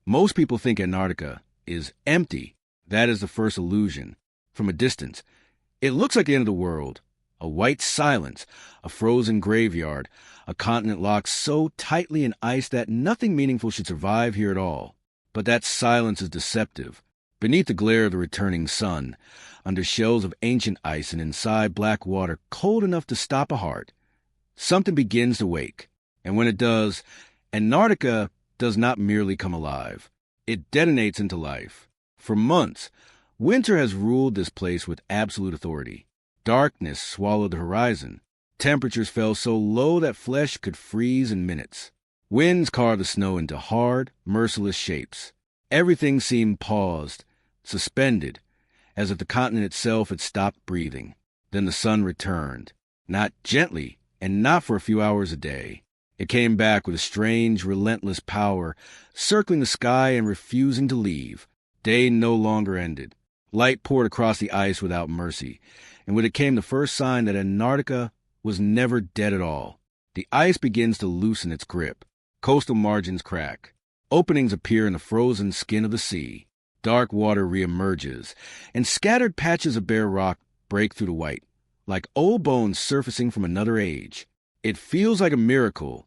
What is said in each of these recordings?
Most people think Antarctica is empty. That is the first illusion. From a distance, it looks like the end of the world. A white silence, a frozen graveyard, a continent locked so tightly in ice that nothing meaningful should survive here at all. But that silence is deceptive. Beneath the glare of the returning sun, under shells of ancient ice and inside black water cold enough to stop a heart, something begins to wake. And when it does, Antarctica does not merely come alive. It detonates into life. For months, winter has ruled this place with absolute authority. Darkness swallowed the horizon. Temperatures fell so low that flesh could freeze in minutes. Winds carved the snow into hard, merciless shapes. Everything seemed paused, suspended, as if the continent itself had stopped breathing. Then the sun returned, not gently and not for a few hours a day. It came back with a strange, relentless power, circling the sky and refusing to leave. Day no longer ended. Light poured across the ice without mercy, and with it came the first sign that Antarctica was never dead at all. The ice begins to loosen its grip. Coastal margins crack. Openings appear in the frozen skin of the sea. Dark water reemerges, and scattered patches of bare rock break through the white, like old bones surfacing from another age. It feels like a miracle,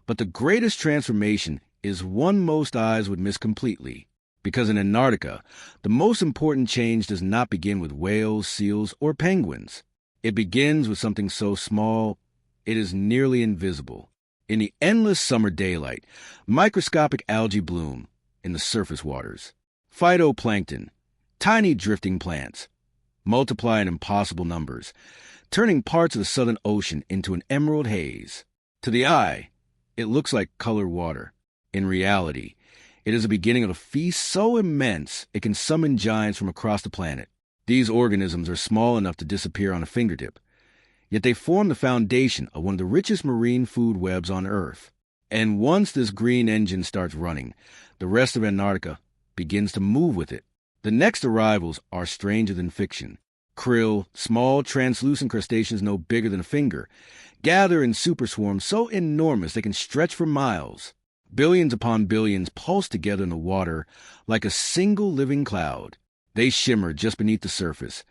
but the greatest transformation is one most eyes would miss completely. Because in Antarctica, the most important change does not begin with whales, seals, or penguins. It begins with something so small, it is nearly invisible. In the endless summer daylight, microscopic algae bloom in the surface waters. Phytoplankton, tiny drifting plants, multiply in impossible numbers, turning parts of the Southern Ocean into an emerald haze. To the eye, it looks like colored water. In reality, it is the beginning of a feast so immense it can summon giants from across the planet. These organisms are small enough to disappear on a fingertip, yet they form the foundation of one of the richest marine food webs on Earth. And once this green engine starts running, the rest of Antarctica begins to move with it. The next arrivals are stranger than fiction. Krill, small, translucent crustaceans no bigger than a finger, gather in superswarms so enormous they can stretch for miles. Billions upon billions pulse together in the water like a single living cloud. They shimmer just beneath the surface,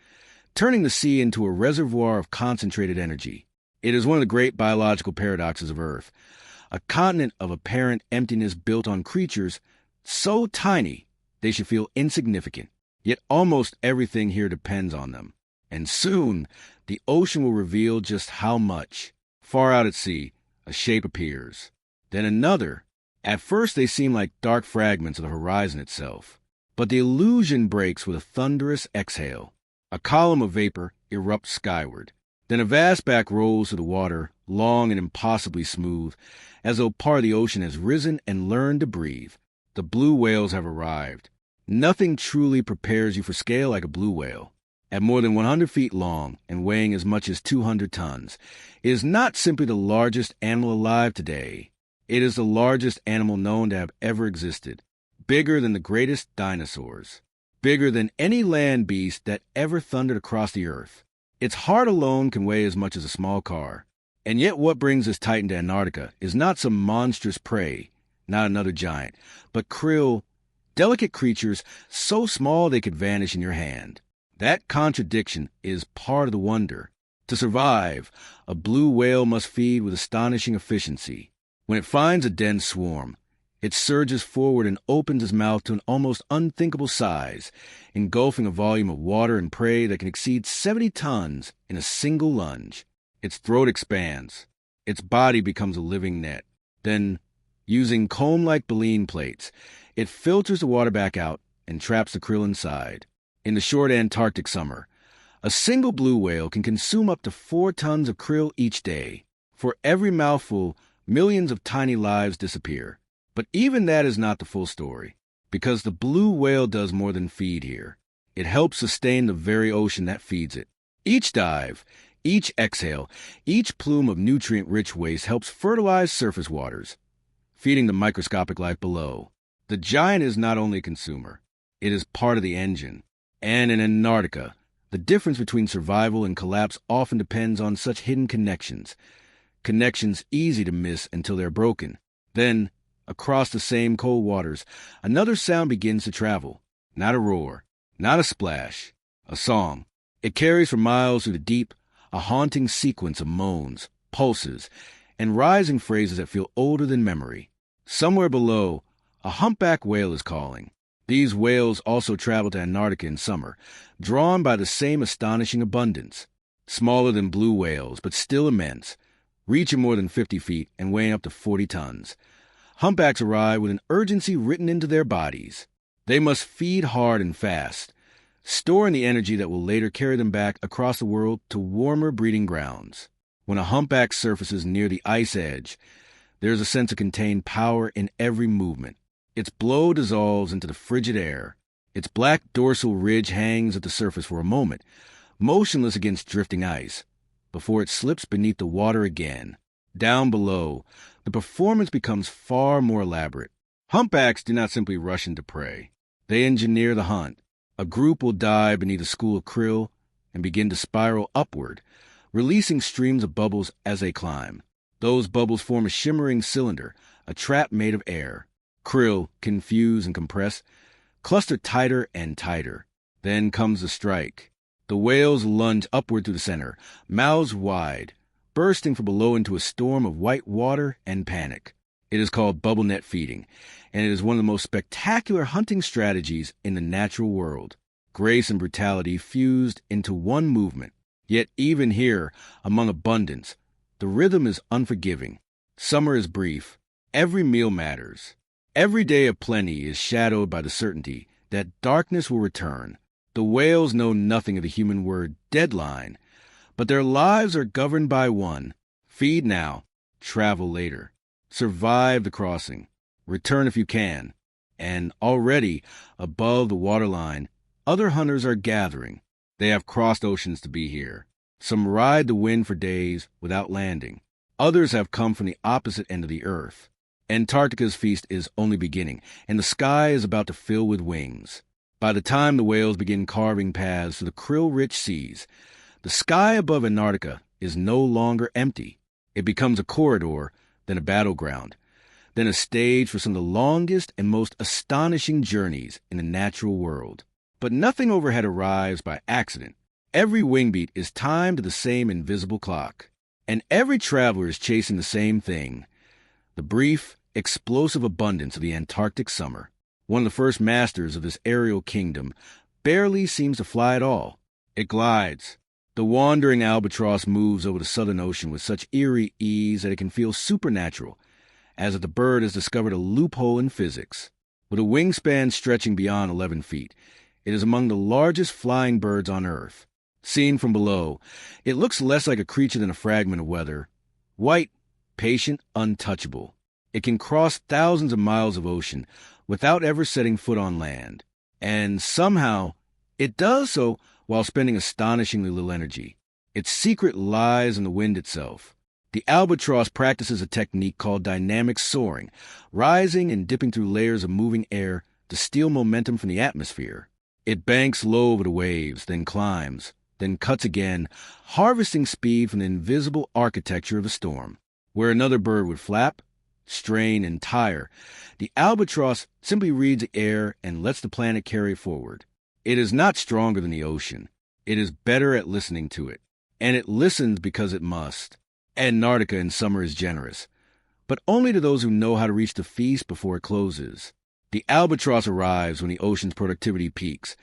turning the sea into a reservoir of concentrated energy. It is one of the great biological paradoxes of Earth, a continent of apparent emptiness built on creatures so tiny they should feel insignificant, yet almost everything here depends on them. And soon, the ocean will reveal just how much. Far out at sea, a shape appears. Then another. At first they seem like dark fragments of the horizon itself. But the illusion breaks with a thunderous exhale. A column of vapor erupts skyward. Then a vast back rolls through the water, long and impossibly smooth, as though part of the ocean has risen and learned to breathe. The blue whales have arrived. Nothing truly prepares you for scale like a blue whale. At more than 100 feet long and weighing as much as 200 tons, it is not simply the largest animal alive today. It is the largest animal known to have ever existed. Bigger than the greatest dinosaurs. Bigger than any land beast that ever thundered across the earth. Its heart alone can weigh as much as a small car. And yet what brings this titan to Antarctica is not some monstrous prey, not another giant, but krill, delicate creatures so small they could vanish in your hand. That contradiction is part of the wonder. To survive, a blue whale must feed with astonishing efficiency. When it finds a dense swarm, it surges forward and opens its mouth to an almost unthinkable size, engulfing a volume of water and prey that can exceed 70 tons in a single lunge. Its throat expands. Its body becomes a living net. Then, using comb-like baleen plates, it filters the water back out and traps the krill inside. In the short Antarctic summer, a single blue whale can consume up to 4 tons of krill each day. For every mouthful, millions of tiny lives disappear. But even that is not the full story, because the blue whale does more than feed here. It helps sustain the very ocean that feeds it. Each dive, each exhale, each plume of nutrient-rich waste helps fertilize surface waters, feeding the microscopic life below. The giant is not only a consumer, it is part of the engine. And in Antarctica, the difference between survival and collapse often depends on such hidden connections easy to miss until they're broken. Then, across the same cold waters, another sound begins to travel. Not a roar, not a splash, a song. It carries for miles through the deep, a haunting sequence of moans, pulses, and rising phrases that feel older than memory. Somewhere below, a humpback whale is calling. These whales also travel to Antarctica in summer, drawn by the same astonishing abundance. Smaller than blue whales, but still immense, reaching more than 50 feet and weighing up to 40 tons. Humpbacks arrive with an urgency written into their bodies. They must feed hard and fast, storing the energy that will later carry them back across the world to warmer breeding grounds. When a humpback surfaces near the ice edge, there is a sense of contained power in every movement. Its blow dissolves into the frigid air. Its black dorsal ridge hangs at the surface for a moment, motionless against drifting ice, before it slips beneath the water again. Down below, the performance becomes far more elaborate. Humpbacks do not simply rush into prey. They engineer the hunt. A group will dive beneath a school of krill and begin to spiral upward, releasing streams of bubbles as they climb. Those bubbles form a shimmering cylinder, a trap made of air. Krill, confuse and compress, cluster tighter and tighter. Then comes the strike. The whales lunge upward through the center, mouths wide, bursting from below into a storm of white water and panic. It is called bubble net feeding, and it is one of the most spectacular hunting strategies in the natural world. Grace and brutality fused into one movement. Yet even here, among abundance, the rhythm is unforgiving. Summer is brief. Every meal matters. Every day of plenty is shadowed by the certainty that darkness will return. The whales know nothing of the human word deadline, but their lives are governed by one: feed now, travel later, survive the crossing, return if you can. And already, above the waterline, other hunters are gathering. They have crossed oceans to be here. Some ride the wind for days without landing. Others have come from the opposite end of the earth. Antarctica's feast is only beginning, and the sky is about to fill with wings. By the time the whales begin carving paths through the krill-rich seas, the sky above Antarctica is no longer empty. It becomes a corridor, then a battleground, then a stage for some of the longest and most astonishing journeys in the natural world. But nothing overhead arrives by accident. Every wing beat is timed to the same invisible clock, and every traveler is chasing the same thing: the brief, explosive abundance of the Antarctic summer. One of the first masters of this aerial kingdom barely seems to fly at all. It glides. The wandering albatross moves over the Southern Ocean with such eerie ease that it can feel supernatural, as if the bird has discovered a loophole in physics. With a wingspan stretching beyond 11 feet, it is among the largest flying birds on Earth. Seen from below, it looks less like a creature than a fragment of weather. White, patient, untouchable. It can cross thousands of miles of ocean without ever setting foot on land. And somehow, it does so while spending astonishingly little energy. Its secret lies in the wind itself. The albatross practices a technique called dynamic soaring, rising and dipping through layers of moving air to steal momentum from the atmosphere. It banks low over the waves, then climbs, then cuts again, harvesting speed from the invisible architecture of a storm. Where another bird would flap, strain, and tire, the albatross simply reads the air and lets the planet carry it forward. It is not stronger than the ocean. It is better at listening to it, and it listens because it must. Antarctica in summer is generous, but only to those who know how to reach the feast before it closes. The albatross arrives when the ocean's productivity peaks,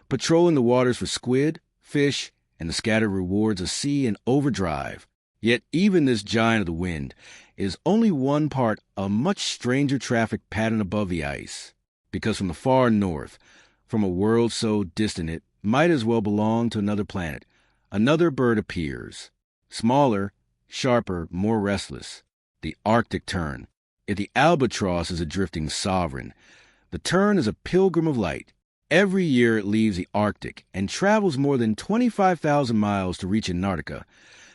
patrolling the waters for squid, fish, and the scattered rewards of sea in overdrive. Yet even this giant of the wind is only one part of a much stranger traffic pattern above the ice, because from the far north, from a world so distant it might as well belong to another planet, another bird appears. Smaller, sharper, more restless. The Arctic tern. If the albatross is a drifting sovereign, the tern is a pilgrim of light. Every year it leaves the Arctic and travels more than 25,000 miles to reach Antarctica,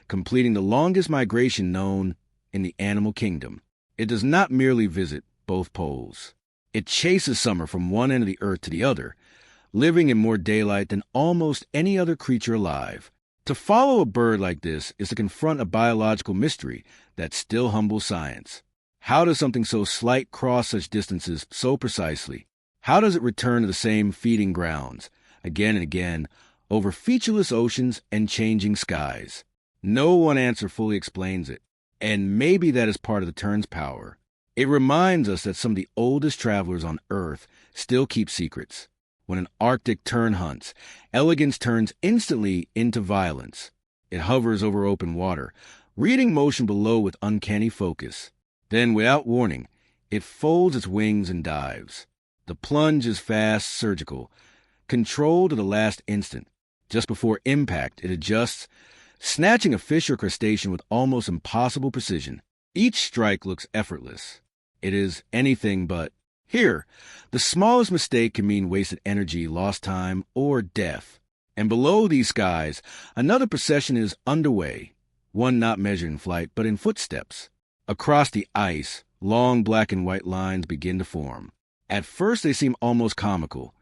completing the longest migration known in the animal kingdom. It does not merely visit both poles. It chases summer from one end of the earth to the other, living in more daylight than almost any other creature alive. To follow a bird like this is to confront a biological mystery that still humbles science. How does something so slight cross such distances so precisely? How does it return to the same feeding grounds, again and again, over featureless oceans and changing skies? No one answer fully explains it, and maybe that is part of the tern's power. It reminds us that some of the oldest travelers on Earth still keep secrets. When an Arctic tern hunts, elegance turns instantly into violence. It hovers over open water, reading motion below with uncanny focus. Then, without warning, it folds its wings and dives. The plunge is fast, surgical, controlled to the last instant. Just before impact, it adjusts, snatching a fish or crustacean with almost impossible precision. Each strike looks effortless. It is anything but. Here, the smallest mistake can mean wasted energy, lost time, or death. And below these skies, another procession is underway, one not measured in flight, but in footsteps. Across the ice, long black and white lines begin to form. At first they seem almost comical.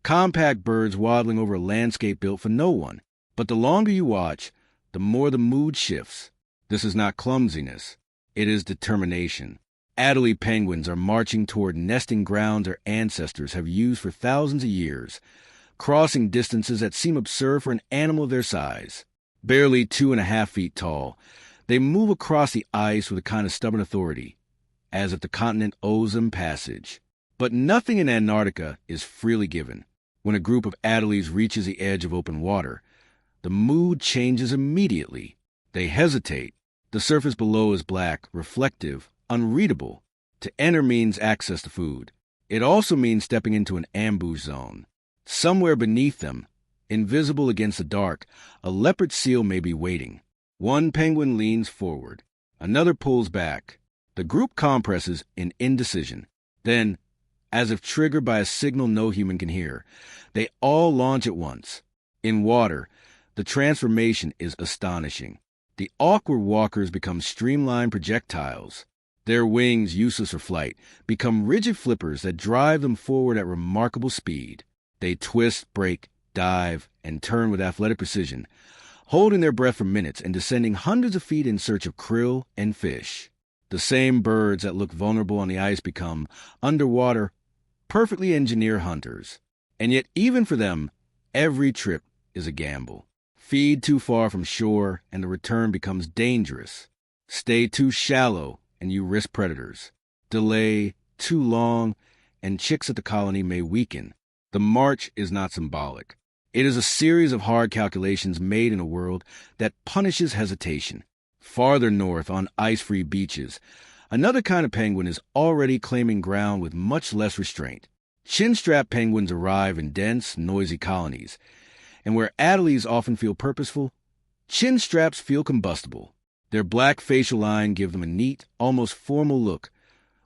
Compact birds waddling over a landscape built for no one. But the longer you watch, the more the mood shifts. This is not clumsiness. It is determination. Adelie penguins are marching toward nesting grounds their ancestors have used for thousands of years, crossing distances that seem absurd for an animal of their size. Barely 2.5 feet tall, they move across the ice with a kind of stubborn authority, as if the continent owes them passage. But nothing in Antarctica is freely given. When a group of adelies reaches the edge of open water, the mood changes immediately. They hesitate. The surface below is black, reflective, unreadable. To enter means access to food. It also means stepping into an ambush zone. Somewhere beneath them, invisible against the dark, a leopard seal may be waiting. One penguin leans forward. Another pulls back. The group compresses in indecision. Then, as if triggered by a signal no human can hear, they all launch at once. In water, the transformation is astonishing. The awkward walkers become streamlined projectiles. Their wings, useless for flight, become rigid flippers that drive them forward at remarkable speed. They twist, break, dive, and turn with athletic precision, holding their breath for minutes and descending hundreds of feet in search of krill and fish. The same birds that look vulnerable on the ice become, underwater, perfectly engineered hunters. And yet, even for them, every trip is a gamble. Feed too far from shore, and the return becomes dangerous. Stay too shallow, and you risk predators. Delay too long, and chicks at the colony may weaken. The march is not symbolic. It is a series of hard calculations made in a world that punishes hesitation. Farther north, on ice-free beaches, another kind of penguin is already claiming ground with much less restraint. Chin-strap penguins arrive in dense, noisy colonies, and where adelies often feel purposeful, chin-straps feel combustible. Their black facial line gives them a neat, almost formal look,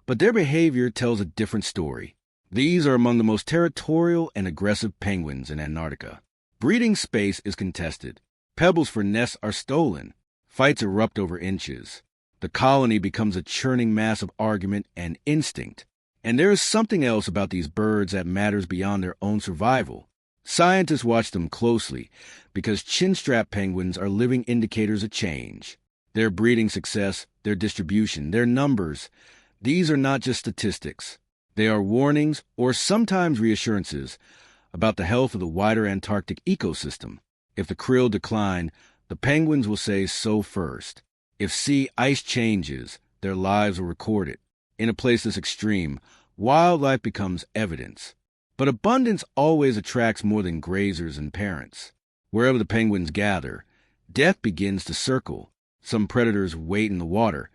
but their behavior tells a different story. These are among the most territorial and aggressive penguins in Antarctica. Breeding space is contested. Pebbles for nests are stolen. Fights erupt over inches. The colony becomes a churning mass of argument and instinct. And there is something else about these birds that matters beyond their own survival. Scientists watch them closely because chin-strap penguins are living indicators of change. Their breeding success, their distribution, their numbers, these are not just statistics. They are warnings or sometimes reassurances about the health of the wider Antarctic ecosystem. If the krill decline, the penguins will say so first. If sea ice changes, their lives will record it. In a place this extreme, wildlife becomes evidence. But abundance always attracts more than grazers and parents. Wherever the penguins gather, death begins to circle. Some predators wait in the water,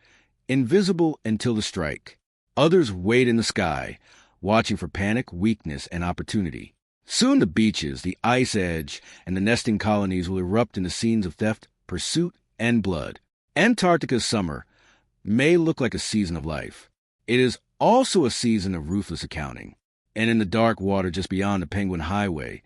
invisible until the strike. Others wait in the sky, watching for panic, weakness, and opportunity. Soon the beaches, the ice edge, and the nesting colonies will erupt into scenes of theft, pursuit, and blood. Antarctica's summer may look like a season of life. It is also a season of ruthless accounting. And in the dark water just beyond the Penguin Highway,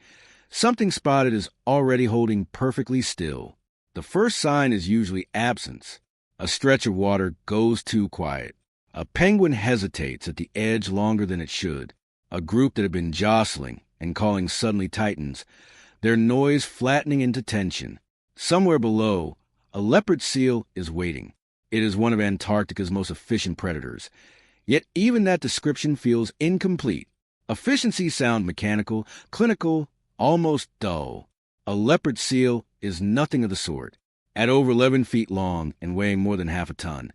something spotted is already holding perfectly still. The first sign is usually absence. A stretch of water goes too quiet. A penguin hesitates at the edge longer than it should. A group that had been jostling and calling suddenly tightens, their noise flattening into tension. Somewhere below, a leopard seal is waiting. It is one of Antarctica's most efficient predators. Yet even that description feels incomplete. Efficiency sounds mechanical, clinical, almost dull. A leopard seal is nothing of the sort. At over 11 feet long and weighing more than half a ton,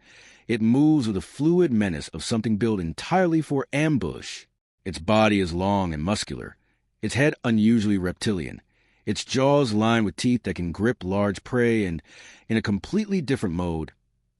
it moves with the fluid menace of something built entirely for ambush. Its body is long and muscular, its head unusually reptilian, its jaws lined with teeth that can grip large prey, and, in a completely different mode,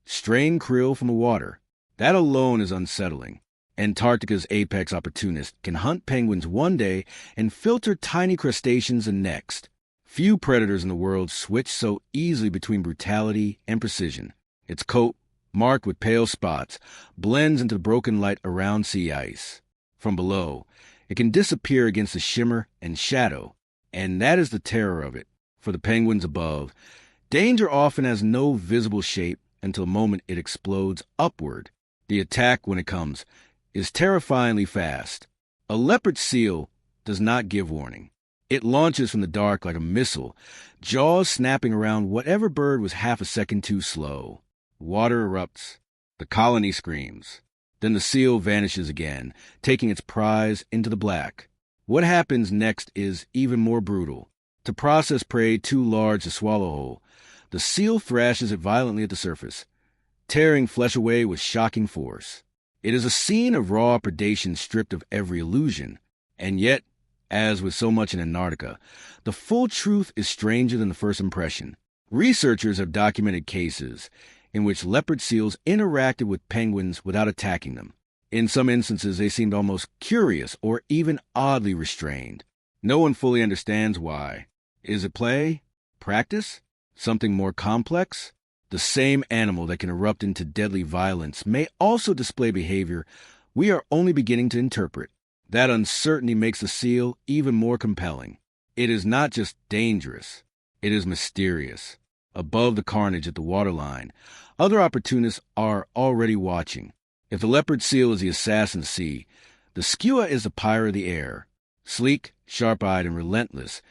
strain krill from the water. That alone is unsettling. Antarctica's apex opportunist can hunt penguins one day and filter tiny crustaceans the next. Few predators in the world switch so easily between brutality and precision. Its coat, marked with pale spots, blends into the broken light around sea ice. From below, it can disappear against the shimmer and shadow, and that is the terror of it. For the penguins above, danger often has no visible shape until the moment it explodes upward. The attack, when it comes, is terrifyingly fast. A leopard seal does not give warning. It launches from the dark like a missile, jaws snapping around whatever bird was half a second too slow. Water erupts. The colony screams. Then the seal vanishes again, taking its prize into the black. What happens next is even more brutal. To process prey too large to swallow whole, the seal thrashes it violently at the surface, tearing flesh away with shocking force. It is a scene of raw predation stripped of every illusion, and yet, as with so much in Antarctica, the full truth is stranger than the first impression. Researchers have documented cases in which leopard seals interacted with penguins without attacking them. In some instances, they seemed almost curious or even oddly restrained. No one fully understands why. Is it play? Practice? Something more complex? The same animal that can erupt into deadly violence may also display behavior we are only beginning to interpret. That uncertainty makes the seal even more compelling. It is not just dangerous, it is mysterious. Above the carnage at the waterline, other opportunists are already watching. If the leopard seal is the assassin of the sea, the skua is the pirate of the air. Sleek, sharp-eyed, and relentless,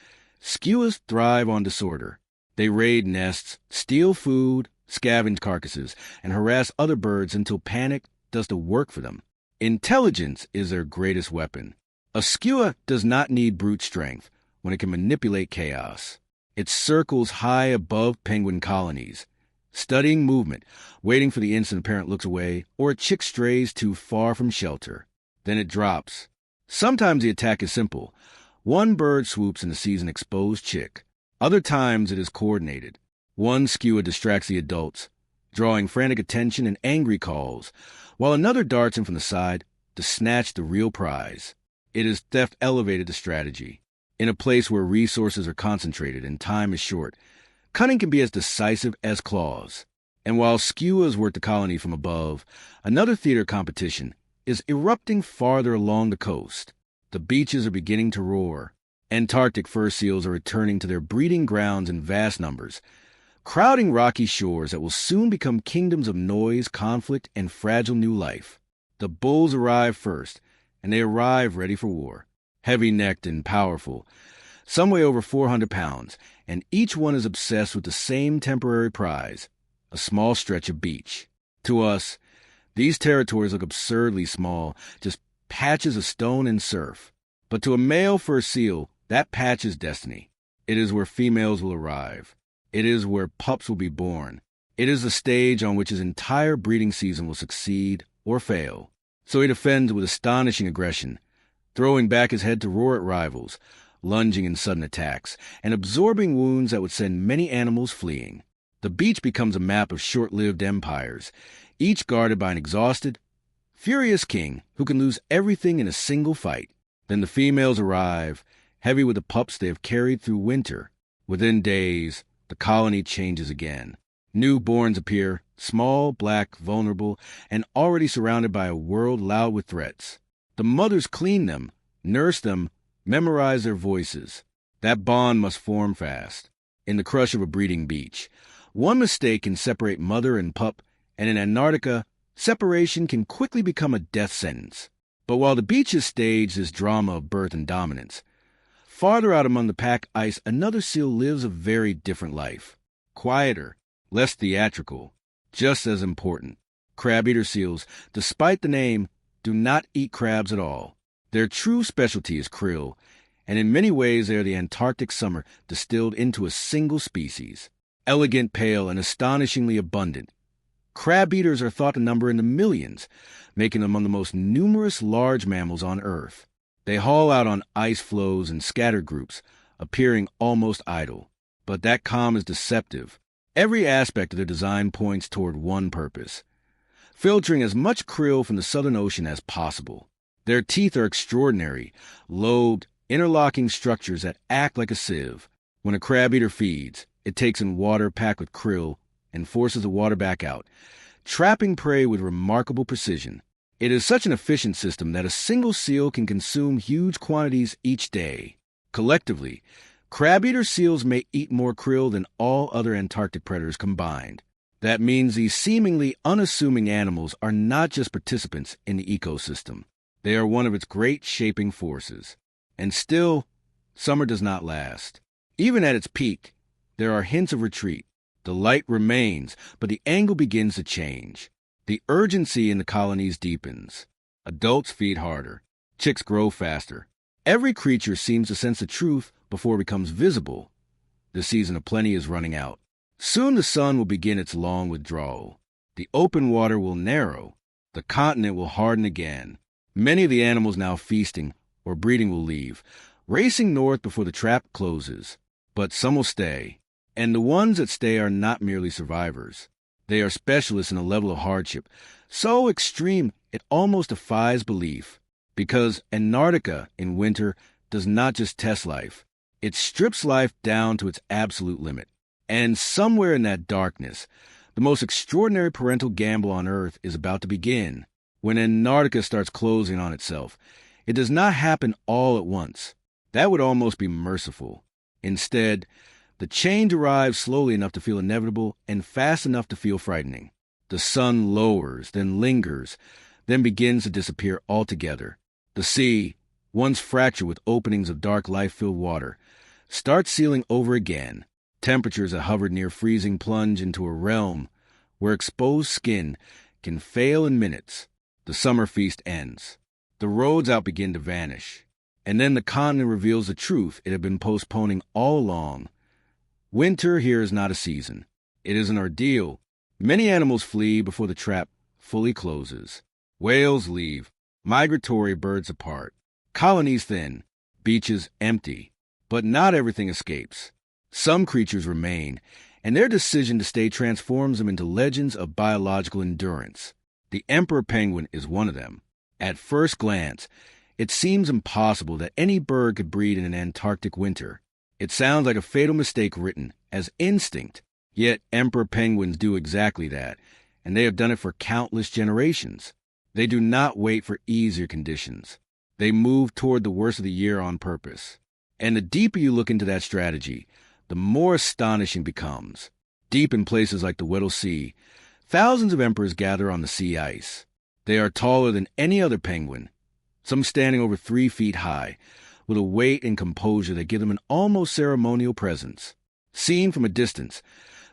skuas thrive on disorder. They raid nests, steal food, scavenge carcasses, and harass other birds until panic does the work for them. Intelligence is their greatest weapon. A skua does not need brute strength when it can manipulate chaos. It circles high above penguin colonies, studying movement, waiting for the instant a parent looks away or a chick strays too far from shelter. Then it drops. Sometimes the attack is simple. One bird swoops and sees an exposed chick. Other times it is coordinated. One skua distracts the adults, drawing frantic attention and angry calls, while another darts in from the side to snatch the real prize. It is theft elevated to strategy. In a place where resources are concentrated and time is short, cunning can be as decisive as claws. And while skuas work the colony from above, another theater competition is erupting farther along the coast. The beaches are beginning to roar. Antarctic fur seals are returning to their breeding grounds in vast numbers, crowding rocky shores that will soon become kingdoms of noise, conflict, and fragile new life. The bulls arrive first, and they arrive ready for war. Heavy-necked and powerful, some weigh over 400 pounds, and each one is obsessed with the same temporary prize, a small stretch of beach. To us, these territories look absurdly small, just patches of stone and surf. But to a male fur seal, that patch is destiny. It is where females will arrive. It is where pups will be born. It is the stage on which his entire breeding season will succeed or fail. So he defends with astonishing aggression, throwing back his head to roar at rivals, lunging in sudden attacks, and absorbing wounds that would send many animals fleeing. The beach becomes a map of short-lived empires, each guarded by an exhausted, furious king who can lose everything in a single fight. Then the females arrive, heavy with the pups they have carried through winter. Within days, the colony changes again. Newborns appear, small, black, vulnerable, and already surrounded by a world loud with threats. The mothers clean them, nurse them, memorize their voices. That bond must form fast. In the crush of a breeding beach, one mistake can separate mother and pup, and in Antarctica, separation can quickly become a death sentence. But while the beaches stage this drama of birth and dominance, farther out among the pack ice, another seal lives a very different life. Quieter, less theatrical. Just as important, crab-eater seals, despite the name, do not eat crabs at all. Their true specialty is krill, and in many ways they are the Antarctic summer distilled into a single species. Elegant, pale, and astonishingly abundant, crab-eaters are thought to number in the millions, making them among the most numerous large mammals on Earth. They haul out on ice floes in scattered groups, appearing almost idle. But that calm is deceptive. Every aspect of their design points toward one purpose: filtering as much krill from the Southern Ocean as possible. Their teeth are extraordinary, lobed, interlocking structures that act like a sieve. When a crab-eater feeds, it takes in water packed with krill and forces the water back out, trapping prey with remarkable precision. It is such an efficient system that a single seal can consume huge quantities each day. Collectively, crab-eater seals may eat more krill than all other Antarctic predators combined. That means these seemingly unassuming animals are not just participants in the ecosystem. They are one of its great shaping forces. And still, summer does not last. Even at its peak, there are hints of retreat. The light remains, but the angle begins to change. The urgency in the colonies deepens. Adults feed harder. Chicks grow faster. Every creature seems to sense the truth before it becomes visible. The season of plenty is running out. Soon the sun will begin its long withdrawal. The open water will narrow. The continent will harden again. Many of the animals now feasting or breeding will leave, racing north before the trap closes. But some will stay. And the ones that stay are not merely survivors. They are specialists in a level of hardship so extreme it almost defies belief. Because Antarctica in winter does not just test life. It strips life down to its absolute limit. And somewhere in that darkness, the most extraordinary parental gamble on Earth is about to begin. When Antarctica starts closing on itself, it does not happen all at once. That would almost be merciful. Instead, the change arrives slowly enough to feel inevitable and fast enough to feel frightening. The sun lowers, then lingers, then begins to disappear altogether. The sea, once fractured with openings of dark life-filled water, starts sealing over again. Temperatures that hovered near freezing plunge into a realm where exposed skin can fail in minutes. The summer feast ends. The roads out begin to vanish. And then the continent reveals the truth it had been postponing all along. Winter here is not a season. It is an ordeal. Many animals flee before the trap fully closes. Whales leave, migratory birds apart. Colonies thin, beaches empty. But not everything escapes. Some creatures remain, and their decision to stay transforms them into legends of biological endurance. The emperor penguin is one of them. At first glance, it seems impossible that any bird could breed in an Antarctic winter. It sounds like a fatal mistake written as instinct. Yet emperor penguins do exactly that, and they have done it for countless generations. They do not wait for easier conditions. They move toward the worst of the year on purpose. And the deeper you look into that strategy, the more astonishing it becomes. Deep in places like the Weddell Sea, thousands of emperors gather on the sea ice. They are taller than any other penguin, some standing over 3 feet high, with a weight and composure that give them an almost ceremonial presence. Seen from a distance,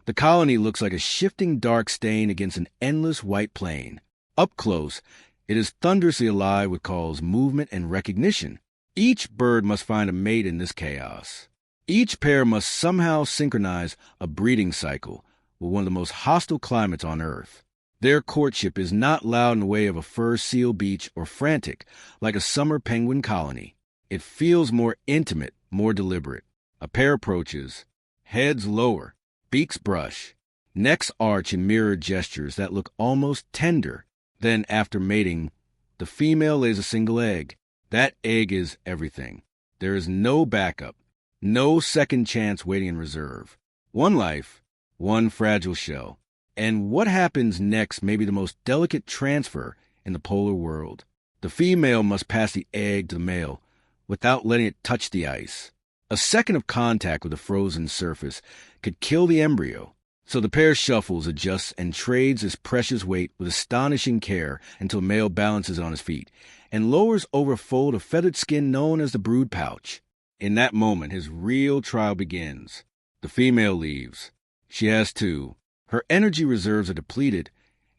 the colony looks like a shifting dark stain against an endless white plain. Up close, it is thunderously alive with calls, movement, and recognition. Each bird must find a mate in this chaos. Each pair must somehow synchronize a breeding cycle with one of the most hostile climates on Earth. Their courtship is not loud in the way of a fur seal beach or frantic like a summer penguin colony. It feels more intimate, more deliberate. A pair approaches, heads lower, beaks brush, necks arch in mirrored gestures that look almost tender. Then, after mating, the female lays a single egg. That egg is everything. There is no backup, no second chance waiting in reserve. One life, one fragile shell. And what happens next may be the most delicate transfer in the polar world. The female must pass the egg to the male without letting it touch the ice. A second of contact with the frozen surface could kill the embryo. So the pair shuffles, adjusts, and trades his precious weight with astonishing care until male balances on his feet and lowers over a fold of feathered skin known as the brood pouch. In that moment, his real trial begins. The female leaves. She has 2, Her energy reserves are depleted,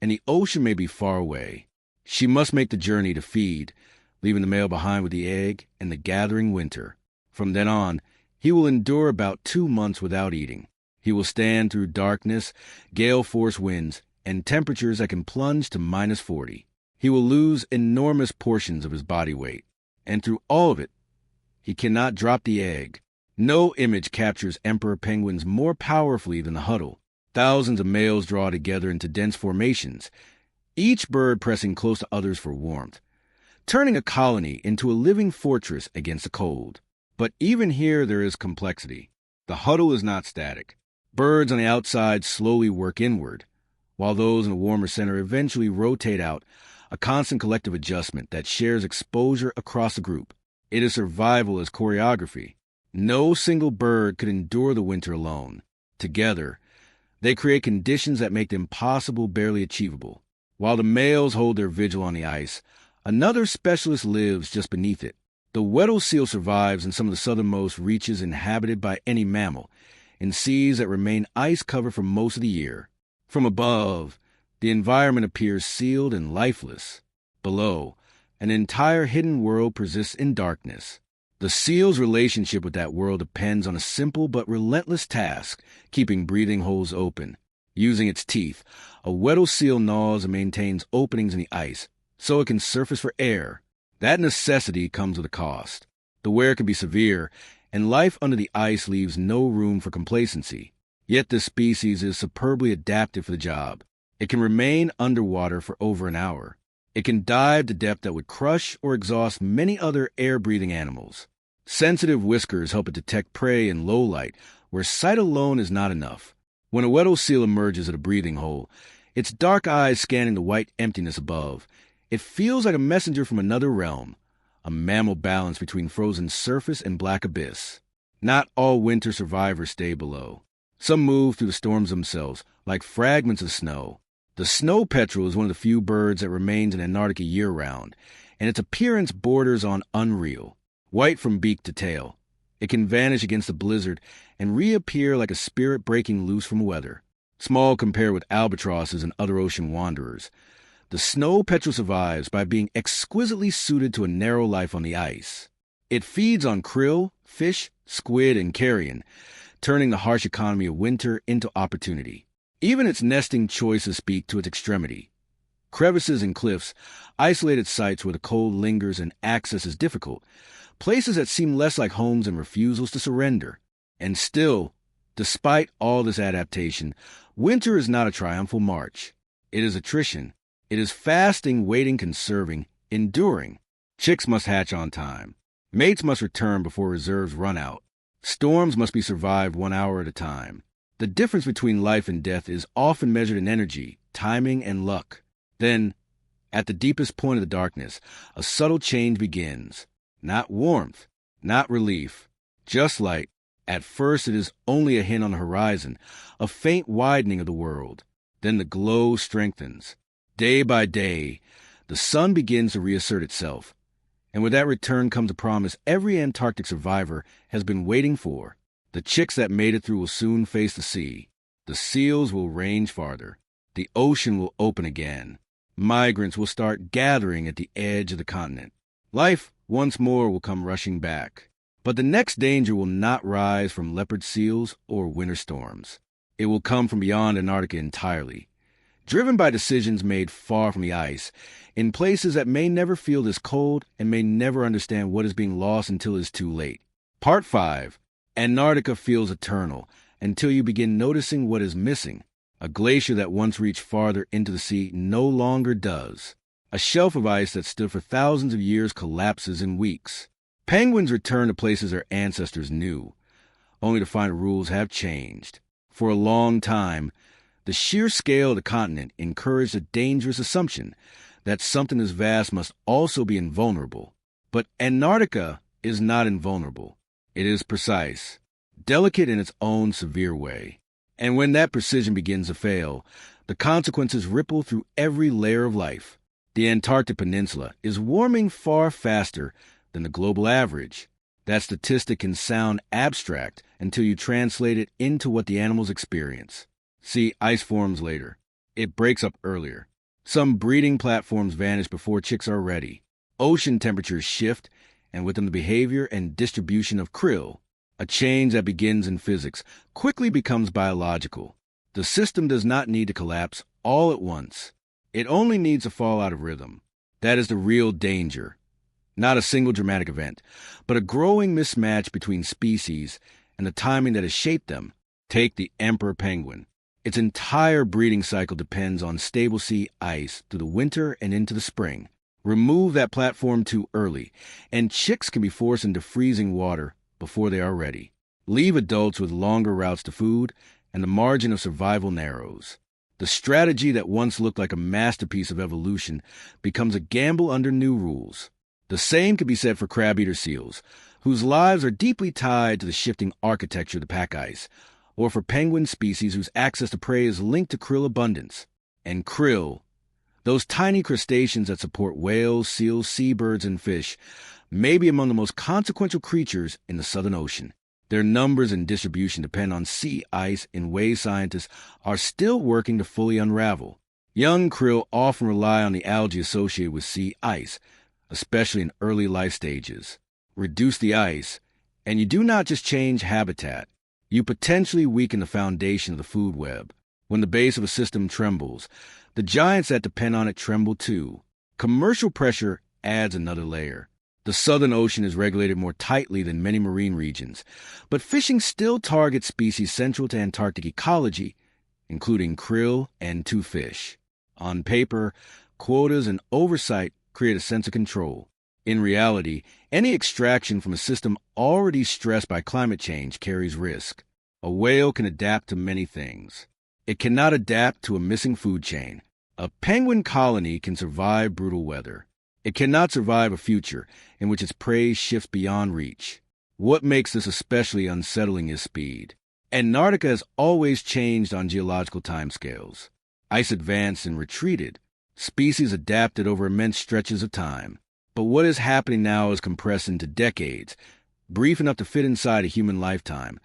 and the ocean may be far away. She must make the journey to feed, leaving the male behind with the egg and the gathering winter. From then on, he will endure about 2 months without eating. He will stand through darkness, gale-force winds, and temperatures that can plunge to -40. He will lose enormous portions of his body weight, and through all of it, he cannot drop the egg. No image captures emperor penguins more powerfully than the huddle. Thousands of males draw together into dense formations, each bird pressing close to others for warmth, turning a colony into a living fortress against the cold. But even here there is complexity. The huddle is not static. Birds on the outside slowly work inward, while those in the warmer center eventually rotate out, a constant collective adjustment that shares exposure across the group. It is survival as choreography. No single bird could endure the winter alone. Together, they create conditions that make the impossible barely achievable. While the males hold their vigil on the ice, another specialist lives just beneath it. The Weddell seal survives in some of the southernmost reaches inhabited by any mammal, in seas that remain ice-covered for most of the year. From above, the environment appears sealed and lifeless. Below, an entire hidden world persists in darkness. The seal's relationship with that world depends on a simple but relentless task, keeping breathing holes open. Using its teeth, a Weddell seal gnaws and maintains openings in the ice, so it can surface for air. That necessity comes with a cost. The wear can be severe, and life under the ice leaves no room for complacency. Yet this species is superbly adapted for the job. It can remain underwater for over an hour. It can dive to depth that would crush or exhaust many other air-breathing animals. Sensitive whiskers help it detect prey in low light, where sight alone is not enough. When a Weddell seal emerges at a breathing hole, its dark eyes scanning the white emptiness above, it feels like a messenger from another realm, a mammal balance between frozen surface and black abyss. Not all winter survivors stay below. Some move through the storms themselves, like fragments of snow. The snow petrel is one of the few birds that remains in Antarctica year-round, and its appearance borders on unreal. White from beak to tail, it can vanish against a blizzard and reappear like a spirit breaking loose from weather. Small compared with albatrosses and other ocean wanderers, the snow petrel survives by being exquisitely suited to a narrow life on the ice. It feeds on krill, fish, squid, and carrion, turning the harsh economy of winter into opportunity. Even its nesting choices speak to its extremity. Crevices and cliffs, isolated sites where the cold lingers and access is difficult, places that seem less like homes and refusals to surrender. And still, despite all this adaptation, winter is not a triumphal march. It is attrition. It is fasting, waiting, conserving, enduring. Chicks must hatch on time. Mates must return before reserves run out. Storms must be survived 1 hour at a time. The difference between life and death is often measured in energy, timing, and luck. Then, at the deepest point of the darkness, a subtle change begins. Not warmth, not relief, just light. At first it is only a hint on the horizon, a faint widening of the world. Then the glow strengthens. Day by day, the sun begins to reassert itself. And with that return comes a promise every Antarctic survivor has been waiting for. The chicks that made it through will soon face the sea. The seals will range farther. The ocean will open again. Migrants will start gathering at the edge of the continent. Life, once more, will come rushing back. But the next danger will not rise from leopard seals or winter storms. It will come from beyond Antarctica entirely. Driven by decisions made far from the ice, in places that may never feel this cold and may never understand what is being lost until it is too late. Part 5. Antarctica feels eternal until you begin noticing what is missing. A glacier that once reached farther into the sea no longer does. A shelf of ice that stood for thousands of years collapses in weeks. Penguins return to places their ancestors knew, only to find the rules have changed. For a long time, the sheer scale of the continent encouraged a dangerous assumption that something as vast must also be invulnerable. But Antarctica is not invulnerable. It is precise, delicate in its own severe way. And when that precision begins to fail, the consequences ripple through every layer of life. The Antarctic Peninsula is warming far faster than the global average. That statistic can sound abstract until you translate it into what the animals experience. See, ice forms later. It breaks up earlier. Some breeding platforms vanish before chicks are ready. Ocean temperatures shift, and with them the behavior and distribution of krill. A change that begins in physics quickly becomes biological. The system does not need to collapse all at once. It only needs to fall out of rhythm. That is the real danger. Not a single dramatic event, but a growing mismatch between species and the timing that has shaped them. Take the emperor penguin. Its entire breeding cycle depends on stable sea ice through the winter and into the spring. Remove that platform too early, and chicks can be forced into freezing water before they are ready. Leave adults with longer routes to food, and the margin of survival narrows. The strategy that once looked like a masterpiece of evolution becomes a gamble under new rules. The same could be said for crab-eater seals, whose lives are deeply tied to the shifting architecture of the pack ice, or for penguin species whose access to prey is linked to krill abundance. And krill, those tiny crustaceans that support whales, seals, seabirds, and fish, may be among the most consequential creatures in the Southern Ocean. Their numbers and distribution depend on sea ice in ways scientists are still working to fully unravel. Young krill often rely on the algae associated with sea ice, especially in early life stages. Reduce the ice, and you do not just change habitat. You potentially weaken the foundation of the food web. When the base of a system trembles, the giants that depend on it tremble too. Commercial pressure adds another layer. The Southern Ocean is regulated more tightly than many marine regions, but fishing still targets species central to Antarctic ecology, including krill and toothfish. On paper, quotas and oversight create a sense of control. In reality, any extraction from a system already stressed by climate change carries risk. A whale can adapt to many things. It cannot adapt to a missing food chain. A penguin colony can survive brutal weather. It cannot survive a future in which its prey shifts beyond reach. What makes this especially unsettling is speed. Antarctica has always changed on geological timescales. Ice advanced and retreated. Species adapted over immense stretches of time. But what is happening now is compressed into decades, brief enough to fit inside a human lifetime,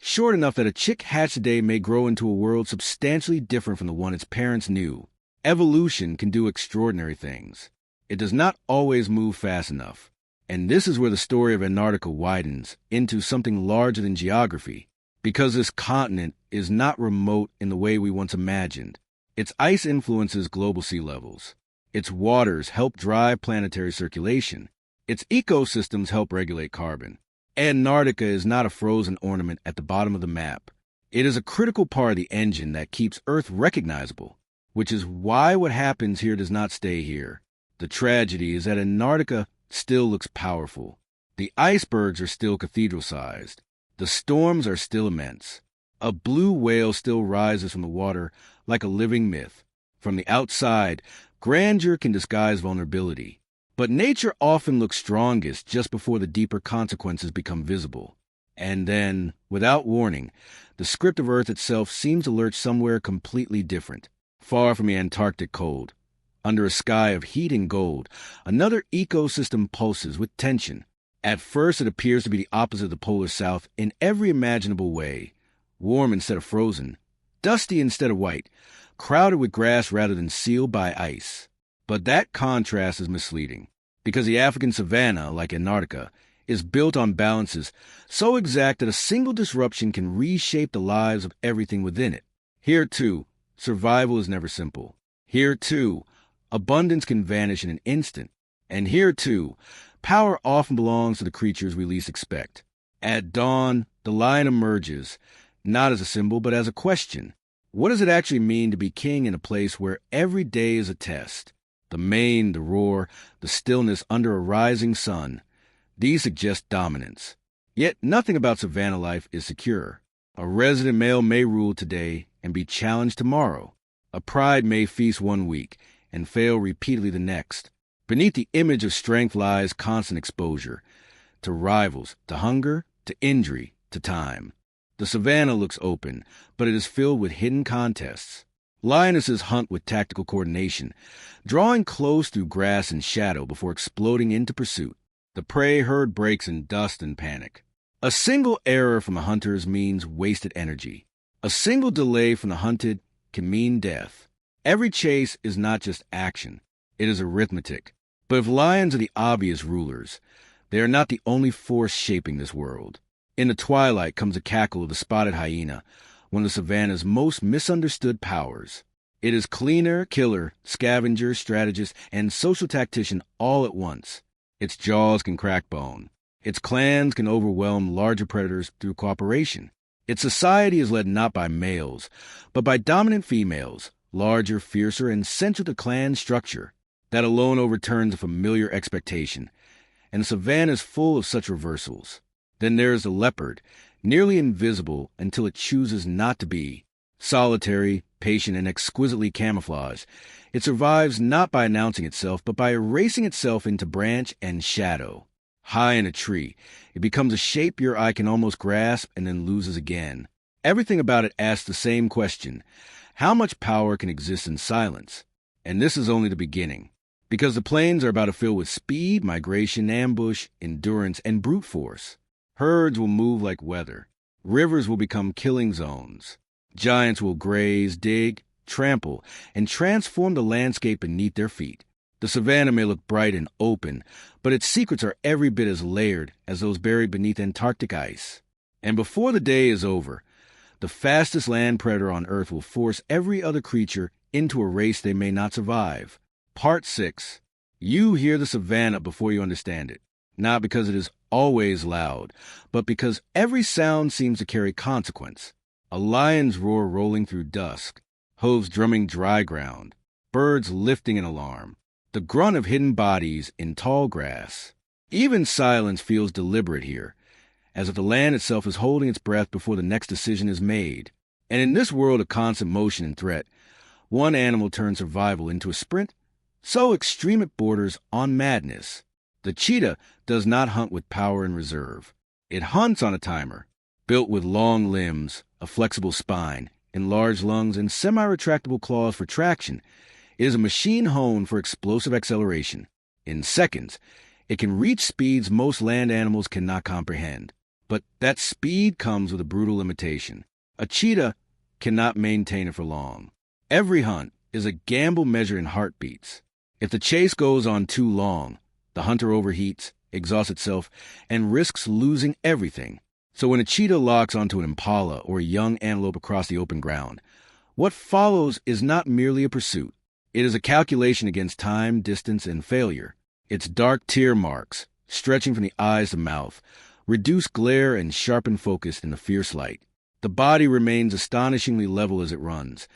short enough that a chick hatched today may grow into a world substantially different from the one its parents knew. Evolution can do extraordinary things. It does not always move fast enough. And this is where the story of Antarctica widens into something larger than geography, because this continent is not remote in the way we once imagined. Its ice influences global sea levels. Its waters help drive planetary circulation. Its ecosystems help regulate carbon. Antarctica is not a frozen ornament at the bottom of the map. It is a critical part of the engine that keeps Earth recognizable, which is why what happens here does not stay here. The tragedy is that Antarctica still looks powerful. The icebergs are still cathedral-sized. The storms are still immense. A blue whale still rises from the water like a living myth. From the outside, grandeur can disguise vulnerability. But nature often looks strongest just before the deeper consequences become visible. And then, without warning, the script of Earth itself seems to lurch somewhere completely different, far from the Antarctic cold. Under a sky of heat and gold, another ecosystem pulses with tension. At first, it appears to be the opposite of the polar south in every imaginable way. Warm instead of frozen, dusty instead of white, crowded with grass rather than sealed by ice. But that contrast is misleading, because the African savanna, like Antarctica, is built on balances so exact that a single disruption can reshape the lives of everything within it. Here, too, survival is never simple. Here, too, abundance can vanish in an instant. And here, too, power often belongs to the creatures we least expect. At dawn, the lion emerges, not as a symbol, but as a question. What does it actually mean to be king in a place where every day is a test? The mane, the roar, the stillness under a rising sun. These suggest dominance. Yet nothing about savanna life is secure. A resident male may rule today and be challenged tomorrow. A pride may feast one week and fail repeatedly the next. Beneath the image of strength lies constant exposure to rivals, to hunger, to injury, to time. The savanna looks open, but it is filled with hidden contests. Lionesses hunt with tactical coordination, drawing close through grass and shadow before exploding into pursuit. The prey herd breaks in dust and panic. A single error from the hunters means wasted energy. A single delay from the hunted can mean death. Every chase is not just action, it is arithmetic. But if lions are the obvious rulers, they are not the only force shaping this world. In the twilight comes the cackle of the spotted hyena, one of the savanna's most misunderstood powers. It is cleaner, killer, scavenger, strategist, and social tactician all at once. Its jaws can crack bone. Its clans can overwhelm larger predators through cooperation. Its society is led not by males, but by dominant females, larger, fiercer, and central to clan structure. That alone overturns a familiar expectation, and the savanna is full of such reversals. Then there is the leopard, nearly invisible until it chooses not to be. Solitary, patient, and exquisitely camouflaged, it survives not by announcing itself, but by erasing itself into branch and shadow. High in a tree, it becomes a shape your eye can almost grasp and then loses again. Everything about it asks the same question: how much power can exist in silence? And this is only the beginning. Because the plains are about to fill with speed, migration, ambush, endurance, and brute force. Herds will move like weather. Rivers will become killing zones. Giants will graze, dig, trample, and transform the landscape beneath their feet. The savanna may look bright and open, but its secrets are every bit as layered as those buried beneath Antarctic ice. And before the day is over, the fastest land predator on Earth will force every other creature into a race they may not survive. Part 6. You hear the savanna before you understand it, not because it is always loud, but because every sound seems to carry consequence. A lion's roar rolling through dusk, hooves drumming dry ground, birds lifting an alarm, the grunt of hidden bodies in tall grass. Even silence feels deliberate here, as if the land itself is holding its breath before the next decision is made. And in this world of constant motion and threat, one animal turns survival into a sprint so extreme it borders on madness. The cheetah does not hunt with power and reserve. It hunts on a timer, built with long limbs, a flexible spine, enlarged lungs, and semi-retractable claws for traction. It is a machine honed for explosive acceleration. In seconds, it can reach speeds most land animals cannot comprehend. But that speed comes with a brutal limitation. A cheetah cannot maintain it for long. Every hunt is a gamble measured in heartbeats. If the chase goes on too long, the hunter overheats, exhausts itself, and risks losing everything. So when a cheetah locks onto an impala or a young antelope across the open ground, what follows is not merely a pursuit. It is a calculation against time, distance, and failure. Its dark tear marks, stretching from the eyes to mouth, reduce glare and sharpen focus in the fierce light. The body remains astonishingly level as it runs,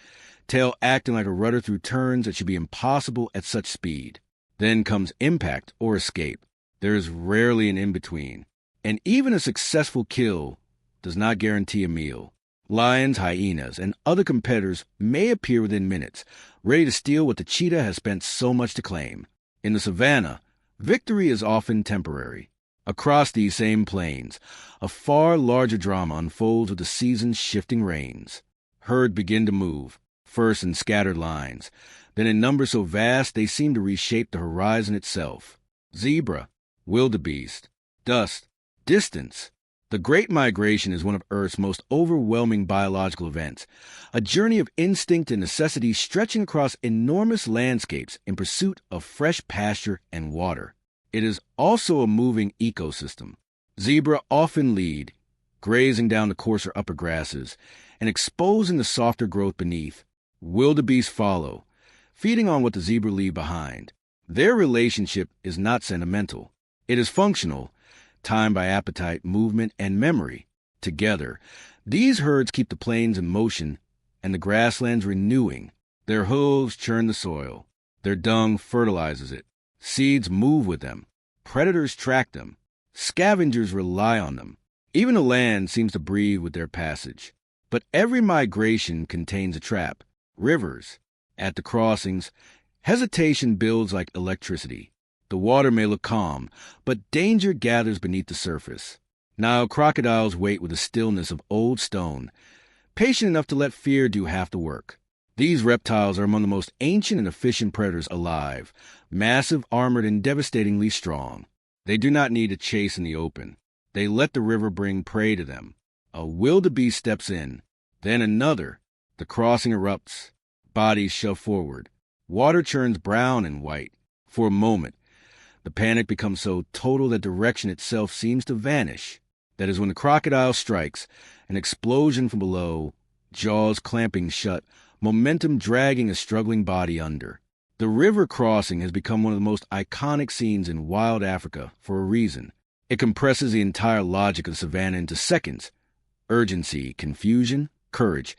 tail acting like a rudder through turns that should be impossible at such speed. Then comes impact or escape. There is rarely an in-between. And even a successful kill does not guarantee a meal. Lions, hyenas, and other competitors may appear within minutes, ready to steal what the cheetah has spent so much to claim. In the savanna, victory is often temporary. Across these same plains, a far larger drama unfolds with the season's shifting reins. Herds begin to move, first in scattered lines, then in numbers so vast they seem to reshape the horizon itself. Zebra, wildebeest, dust, distance. The Great Migration is one of Earth's most overwhelming biological events, a journey of instinct and necessity stretching across enormous landscapes in pursuit of fresh pasture and water. It is also a moving ecosystem. Zebra often lead, grazing down the coarser upper grasses and exposing the softer growth beneath. Wildebeest follow, feeding on what the zebra leave behind. Their relationship is not sentimental. It is functional, timed by appetite, movement, and memory. Together, these herds keep the plains in motion and the grasslands renewing. Their hooves churn the soil. Their dung fertilizes it. Seeds move with them. Predators track them. Scavengers rely on them. Even the land seems to breathe with their passage. But every migration contains a trap. Rivers. At the crossings, hesitation builds like electricity. The water may look calm, but danger gathers beneath the surface. Now crocodiles wait with the stillness of old stone, patient enough to let fear do half the work. These reptiles are among the most ancient and efficient predators alive, massive, armored, and devastatingly strong. They do not need to chase in the open. They let the river bring prey to them. A wildebeest steps in. Then another. The crossing erupts. Bodies shove forward. Water turns brown and white. For a moment, the panic becomes so total that direction itself seems to vanish. That is when the crocodile strikes, an explosion from below, jaws clamping shut, momentum dragging a struggling body under. The river crossing has become one of the most iconic scenes in wild Africa for a reason. It compresses the entire logic of the savannah into seconds. Urgency, confusion, courage,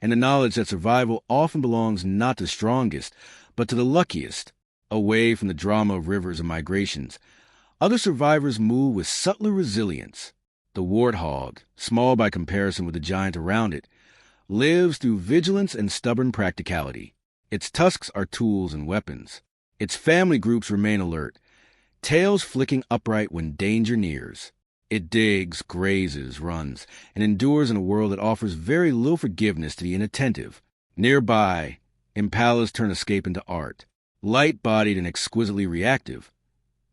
and the knowledge that survival often belongs not to the strongest, but to the luckiest. Away from the drama of rivers and migrations, other survivors move with subtler resilience. The warthog, small by comparison with the giant around it, lives through vigilance and stubborn practicality. Its tusks are tools and weapons. Its family groups remain alert, tails flicking upright when danger nears. It digs, grazes, runs, and endures in a world that offers very little forgiveness to the inattentive. Nearby, impalas turn escape into art. Light-bodied and exquisitely reactive,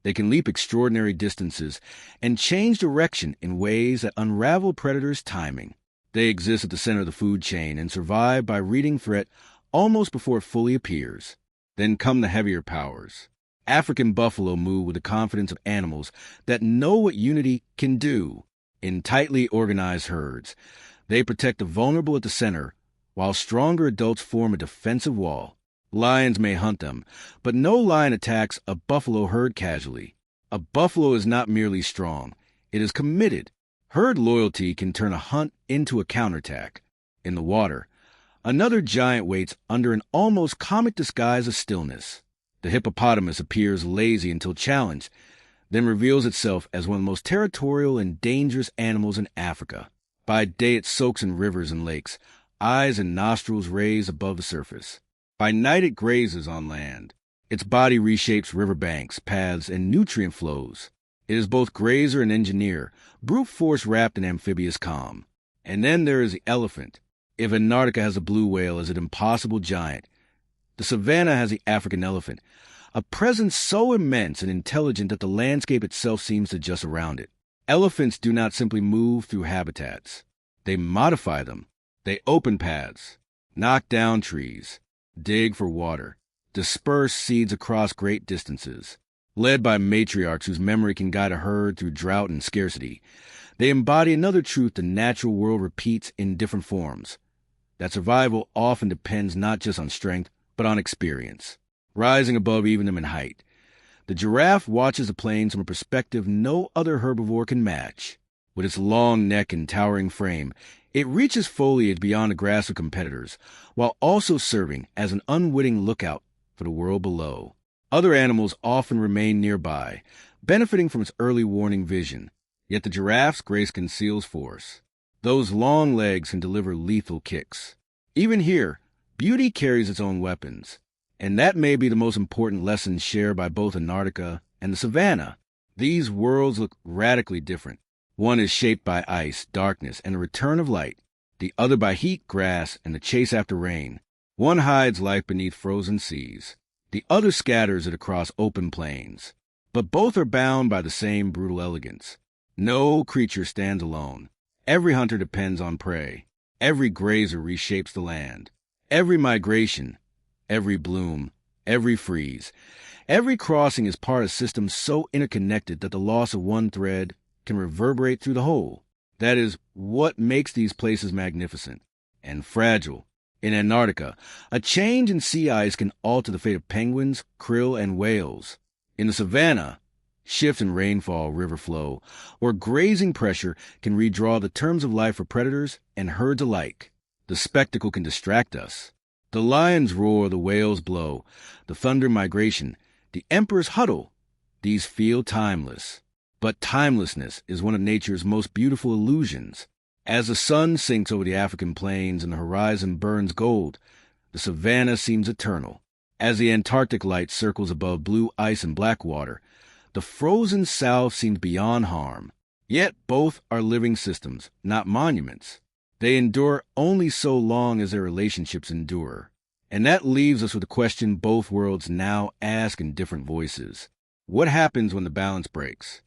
they can leap extraordinary distances and change direction in ways that unravel predators' timing. They exist at the center of the food chain and survive by reading threat almost before it fully appears. Then come the heavier powers. African buffalo move with the confidence of animals that know what unity can do. In tightly organized herds, they protect the vulnerable at the center, while stronger adults form a defensive wall. Lions may hunt them, but no lion attacks a buffalo herd casually. A buffalo is not merely strong, it is committed. Herd loyalty can turn a hunt into a counterattack. In the water, another giant waits under an almost comic disguise of stillness. The hippopotamus appears lazy until challenged, then reveals itself as one of the most territorial and dangerous animals in Africa. By day it soaks in rivers and lakes, eyes and nostrils raised above the surface. By night it grazes on land. Its body reshapes riverbanks, paths, and nutrient flows. It is both grazer and engineer, brute force wrapped in amphibious calm. And then there is the elephant. If Antarctica has a blue whale as an impossible giant, the savannah has the African elephant, a presence so immense and intelligent that the landscape itself seems to adjust around it. Elephants do not simply move through habitats. They modify them. They open paths, knock down trees, dig for water, disperse seeds across great distances. Led by matriarchs whose memory can guide a herd through drought and scarcity, they embody another truth the natural world repeats in different forms, that survival often depends not just on strength, but on experience. Rising above even them in height, the giraffe watches the plains from a perspective no other herbivore can match. With its long neck and towering frame, it reaches foliage beyond the grasp of competitors, while also serving as an unwitting lookout for the world below. Other animals often remain nearby, benefiting from its early warning vision. Yet the giraffe's grace conceals force. Those long legs can deliver lethal kicks. Even here, beauty carries its own weapons. And that may be the most important lesson shared by both Antarctica and the savannah. These worlds look radically different. One is shaped by ice, darkness, and the return of light. The other by heat, grass, and the chase after rain. One hides life beneath frozen seas. The other scatters it across open plains. But both are bound by the same brutal elegance. No creature stands alone. Every hunter depends on prey. Every grazer reshapes the land. Every migration, every bloom, every freeze, every crossing is part of a system so interconnected that the loss of one thread can reverberate through the whole. That is what makes these places magnificent and fragile. In Antarctica, a change in sea ice can alter the fate of penguins, krill, and whales. In the savannah, shift in rainfall, river flow, or grazing pressure can redraw the terms of life for predators and herds alike. The spectacle can distract us. The lions roar, the whales blow, the thunder migration, the emperor's huddle. These feel timeless. But timelessness is one of nature's most beautiful illusions. As the sun sinks over the African plains and the horizon burns gold, the savannah seems eternal. As the Antarctic light circles above blue ice and black water, the frozen south seems beyond harm. Yet both are living systems, not monuments. They endure only so long as their relationships endure. And that leaves us with a question both worlds now ask in different voices. What happens when the balance breaks?